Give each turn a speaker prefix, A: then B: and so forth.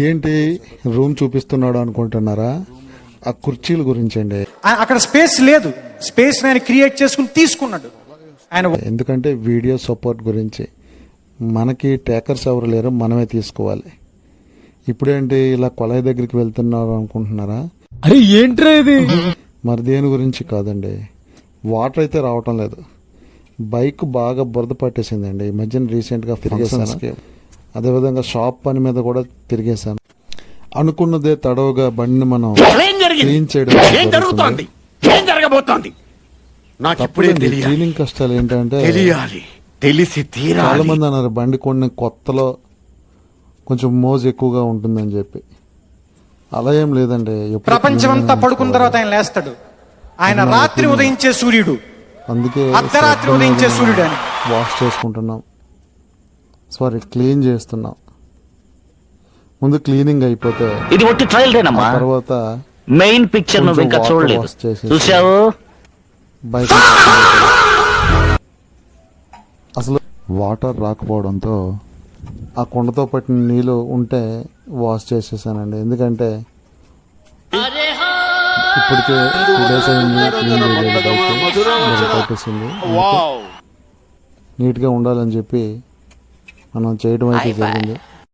A: ఏంటి రూమ్ చూపిస్తున్నాడు అనుకుంటున్నారా? ఆ కుర్చీల గురించి అండి.
B: అక్కడ స్పేస్ లేదు, స్పేస్ ఆయన క్రియేట్ చేసుకుని తీసుకున్నాడు ఆయన.
A: ఎందుకంటే వీడియో సపోర్ట్ గురించి మనకి టేకర్స్ ఎవరు లేరు, మనమే తీసుకోవాలి. ఇప్పుడేంటి ఇలా కొలాయి దగ్గరికి వెళ్తున్నారు అనుకుంటున్నారా?
C: అరే ఏంట్రా ఇది?
A: మరి దేని గురించి కాదండి, వాటర్ అయితే రావటం లేదు. బైక్ బాగా బురద పట్టేసిందండి. ఈ మధ్యన రీసెంట్గా తిరిగేసాను. అదేవిధంగా షాప్ పని మీద కూడా తిరిగేశాను. అనుకున్నదే తడవుగా బండిని మనం క్లీన్ చేయడం. క్లీనింగ్ కష్టాలు ఏంటంటే చాలా మంది అన్నారు బండి కొన్ని కొత్తలో కొంచెం మోజు ఎక్కువగా ఉంటుందని చెప్పి. అలా ఏం లేదండి.
B: ప్రపంచం అంతా పడుకున్న తర్వాత ఆయన లేస్తాడు. ఆయన రాత్రి ఉదయించే సూర్యుడు,
A: అందుకే
B: అర్ధరాత్రి ఉదయించే సూర్యుడు అని
A: వాష్ చేసుకుంటున్నాం, సారీ క్లీన్ చేస్తున్నాం. ముందు క్లీనింగ్ అయిపోతే
D: ఇది ఒట్టి ట్రయల్ రేనమ్మా,
A: తర్వాత
D: మెయిన్ పిక్చర్ నువ్వు ఇంకా చూడలేదు. చూసావు?
A: బయట అసలు వాటర్ రాకపోవడంతో ఆ కుండతో పట్టిన నీళ్ళు ఉంటే వాష్ చేసేసానండి. ఎందుకంటే ఇప్పటికే 2 days అయింది క్లీన్ పట్టేసింది. నీట్గా ఉండాలని చెప్పి మనం చేయడం అయితే జరిగింది.